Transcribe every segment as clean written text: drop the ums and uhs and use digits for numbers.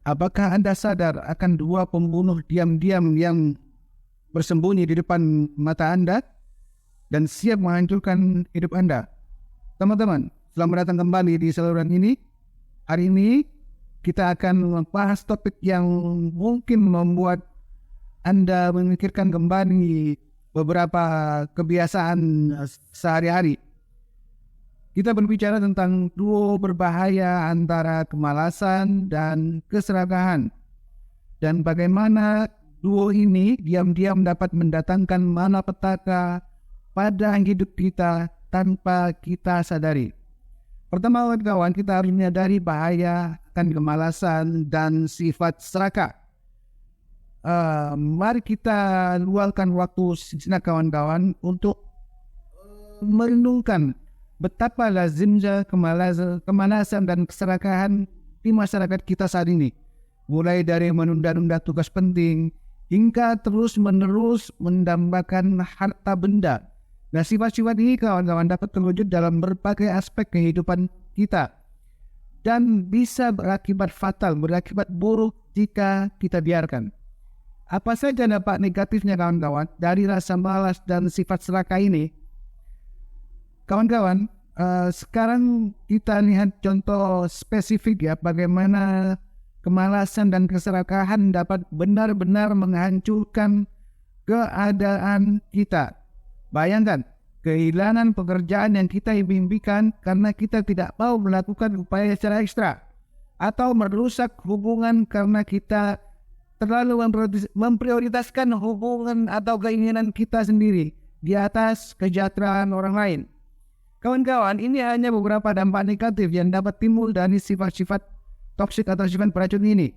Apakah Anda sadar akan dua pembunuh diam-diam yang bersembunyi di depan mata Anda dan siap menghancurkan hidup Anda? Teman-teman, selamat datang kembali di saluran ini. Hari ini kita akan membahas topik yang mungkin membuat Anda memikirkan kembali beberapa kebiasaan sehari-hari. Kita berbicara tentang duo berbahaya antara kemalasan dan keserakahan, dan bagaimana duo ini diam-diam dapat mendatangkan malapetaka pada hidup kita tanpa kita sadari. Pertama, kawan, kita harus menyadari bahaya akan kemalasan dan sifat serakah. Mari kita luangkan waktu sejenak, kawan-kawan, untuk merenungkan betapa lazimnya kemalasan dan keserakahan di masyarakat kita saat ini. Mulai dari menunda-nunda tugas penting hingga terus-menerus mendambakan harta benda. Nah, sifat-sifat ini, kawan-kawan, dapat terwujud dalam berbagai aspek kehidupan kita dan bisa berakibat fatal, berakibat buruk jika kita biarkan. Apa saja dampak negatifnya, kawan-kawan, dari rasa malas dan sifat serakah ini? Kawan-kawan, sekarang kita lihat contoh spesifik ya, bagaimana kemalasan dan keserakahan dapat benar-benar menghancurkan keadaan kita. Bayangkan, kehilangan pekerjaan yang kita impikan karena kita tidak mau melakukan upaya secara ekstra, atau merusak hubungan karena kita terlalu memprioritaskan hubungan atau keinginan kita sendiri di atas kesejahteraan orang lain. Kawan-kawan, ini hanya beberapa dampak negatif yang dapat timbul dari sifat-sifat toksik atau sifat beracun ini.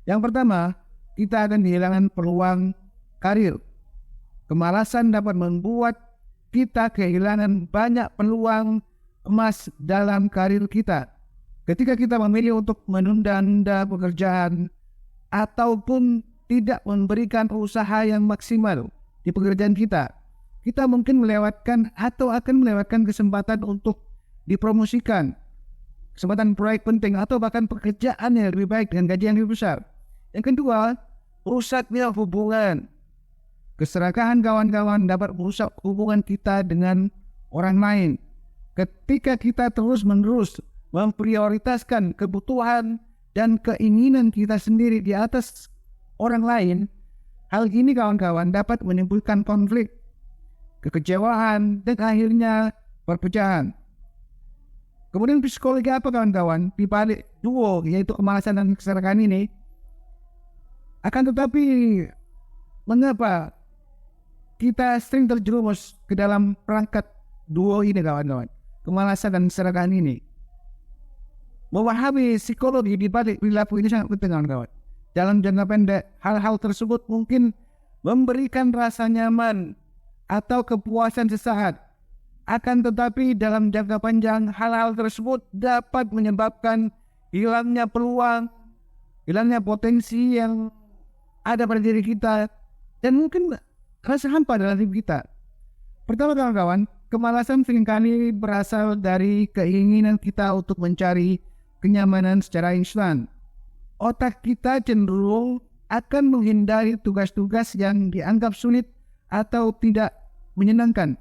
Yang pertama, kita akan kehilangan peluang karir. Kemalasan dapat membuat kita kehilangan banyak peluang emas dalam karir kita. Ketika kita memilih untuk menunda-nunda pekerjaan ataupun tidak memberikan usaha yang maksimal di pekerjaan kita, kita mungkin melewatkan atau akan melewatkan kesempatan untuk dipromosikan, kesempatan proyek penting, atau bahkan pekerjaan yang lebih baik dengan gaji yang lebih besar. Yang kedua, rusaknya hubungan. Keserakahan, kawan-kawan, dapat merusak hubungan kita dengan orang lain. Ketika kita terus-menerus memprioritaskan kebutuhan dan keinginan kita sendiri di atas orang lain, hal ini, kawan-kawan, dapat menimbulkan konflik, kekecewaan, dan akhirnya perpecahan. Kemudian psikologi apa, kawan-kawan, di balik duo yaitu kemalasan dan keserakahan ini? Akan tetapi, mengapa kita sering terjerumus ke dalam perangkat duo ini, kawan-kawan, kemalasan dan keserakahan ini? Memahami psikologi di balik perilaku ini sangat penting, kawan-kawan. Dalam jangka pendek, hal-hal tersebut mungkin memberikan rasa nyaman atau kepuasan sesaat. Akan tetapi dalam jangka panjang, hal-hal tersebut dapat menyebabkan hilangnya peluang, hilangnya potensi yang ada pada diri kita, dan mungkin rasa hampa dalam diri kita. Pertama, kawan-kawan, kemalasan seringkali berasal dari keinginan kita untuk mencari kenyamanan secara instan. Otak kita cenderung akan menghindari tugas-tugas yang dianggap sulit atau tidak menyenangkan.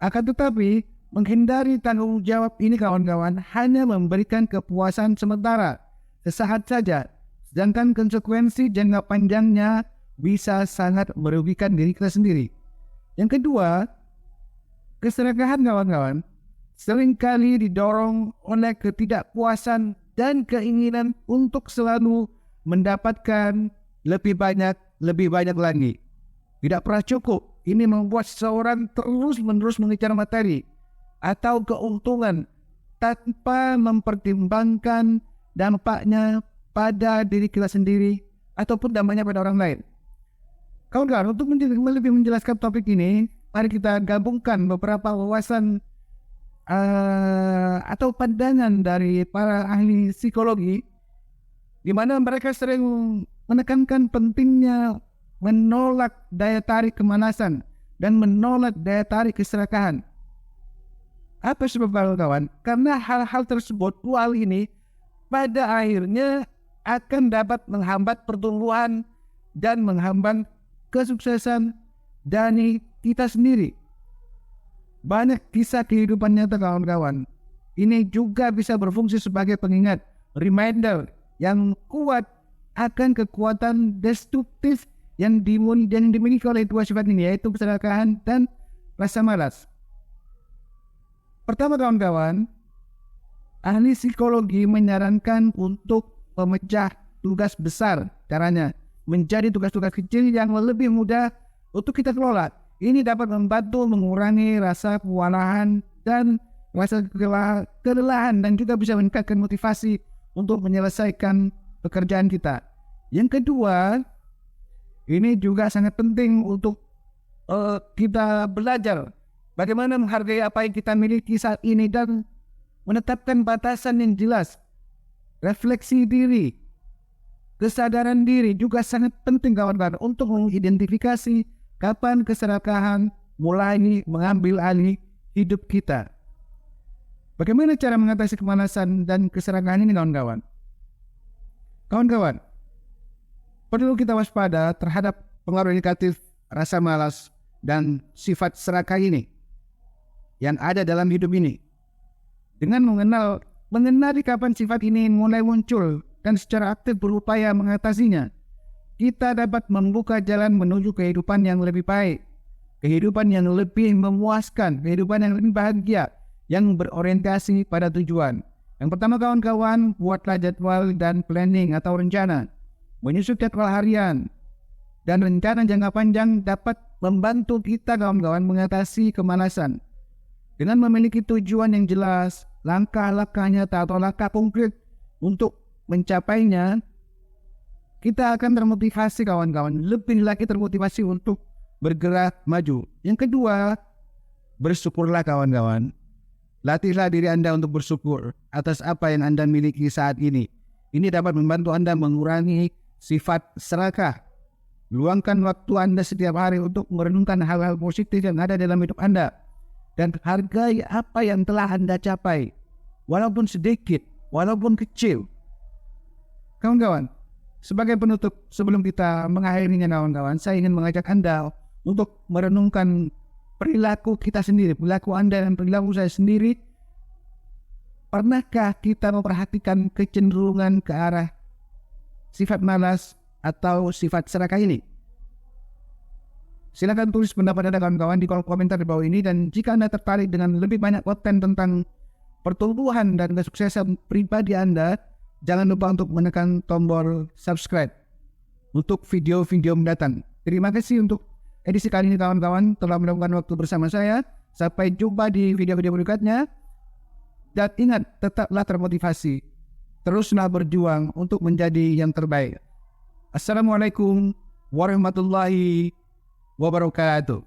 Akan tetapi, menghindari tanggung jawab ini, kawan-kawan, hanya memberikan kepuasan sementara, sesaat saja, sedangkan konsekuensi jangka panjangnya bisa sangat merugikan diri kita sendiri. Yang kedua, keserakahan, kawan-kawan, seringkali didorong oleh ketidakpuasan dan keinginan untuk selalu mendapatkan lebih banyak lagi. Tidak pernah cukup. Ini membuat seseorang terus-menerus mengejar materi atau keuntungan tanpa mempertimbangkan dampaknya pada diri kita sendiri ataupun dampaknya pada orang lain. Kawan-kawan, untuk lebih menjelaskan topik ini, mari kita gabungkan beberapa wawasan atau pandangan dari para ahli psikologi, di mana mereka sering menekankan pentingnya menolak daya tarik kemalasan dan menolak daya tarik keserakahan. Apa sebab, kawan-kawan? Karena hal-hal tersebut, hal ini pada akhirnya akan dapat menghambat pertumbuhan dan menghambat kesuksesan dari kita sendiri. Banyak kisah kehidupan nyata kawan-kawan. Ini juga bisa berfungsi sebagai pengingat, reminder yang kuat akan kekuatan destruktif yang dimiliki oleh dua sifat ini, yaitu keserakahan dan rasa malas. Pertama kawan-kawan, ahli psikologi menyarankan untuk memecah tugas besar, caranya menjadi tugas-tugas kecil yang lebih mudah untuk kita kelola. Ini dapat membantu mengurangi rasa kewalahan dan rasa kelelahan dan juga bisa meningkatkan motivasi untuk menyelesaikan pekerjaan kita. Yang kedua, ini juga sangat penting untuk kita belajar bagaimana menghargai apa yang kita miliki saat ini dan menetapkan batasan yang jelas. Refleksi diri, kesadaran diri juga sangat penting kawan-kawan untuk mengidentifikasi kapan keserakahan mulai mengambil alih hidup kita. Bagaimana cara mengatasi kemalasan dan keserakahan ini kawan-kawan? Kawan-kawan, perlu kita waspada terhadap pengaruh negatif rasa malas dan sifat serakah ini yang ada dalam hidup ini. Dengan mengenali kapan sifat ini mulai muncul dan secara aktif berupaya mengatasinya, kita dapat membuka jalan menuju kehidupan yang lebih baik, kehidupan yang lebih memuaskan, kehidupan yang lebih bahagia, yang berorientasi pada tujuan. Yang pertama kawan-kawan, buatlah jadwal dan planning atau rencana. Menyusun jadwal harian dan rencana jangka panjang dapat membantu kita kawan-kawan mengatasi kemalasan. Dengan memiliki tujuan yang jelas, langkah-langkah nyata atau langkah konkret untuk mencapainya, kita akan termotivasi kawan-kawan, lebih lagi termotivasi untuk bergerak maju. Yang kedua, bersyukurlah kawan-kawan. Latihlah diri Anda untuk bersyukur atas apa yang Anda miliki saat ini. Ini dapat membantu Anda mengurangi sifat serakah. Luangkan waktu Anda setiap hari untuk merenungkan hal-hal positif yang ada dalam hidup Anda. Dan hargai apa yang telah Anda capai. Walaupun sedikit, walaupun kecil. Kawan-kawan, sebagai penutup sebelum kita mengakhirinya kawan-kawan, saya ingin mengajak Anda untuk merenungkan perilaku kita sendiri, perilaku Anda dan perilaku saya sendiri. Pernahkah kita memperhatikan kecenderungan ke arah sifat malas atau sifat serakah ini? Silakan tulis pendapat Anda kawan-kawan di kolom komentar di bawah ini, dan jika Anda tertarik dengan lebih banyak konten tentang pertumbuhan dan kesuksesan pribadi Anda, jangan lupa untuk menekan tombol subscribe untuk video-video mendatang. Terima kasih untuk edisi kali ini kawan-kawan telah meluangkan waktu bersama saya. Sampai jumpa di video-video berikutnya. Dan ingat, tetaplah termotivasi. Teruslah berjuang untuk menjadi yang terbaik. Assalamualaikum warahmatullahi wabarakatuh.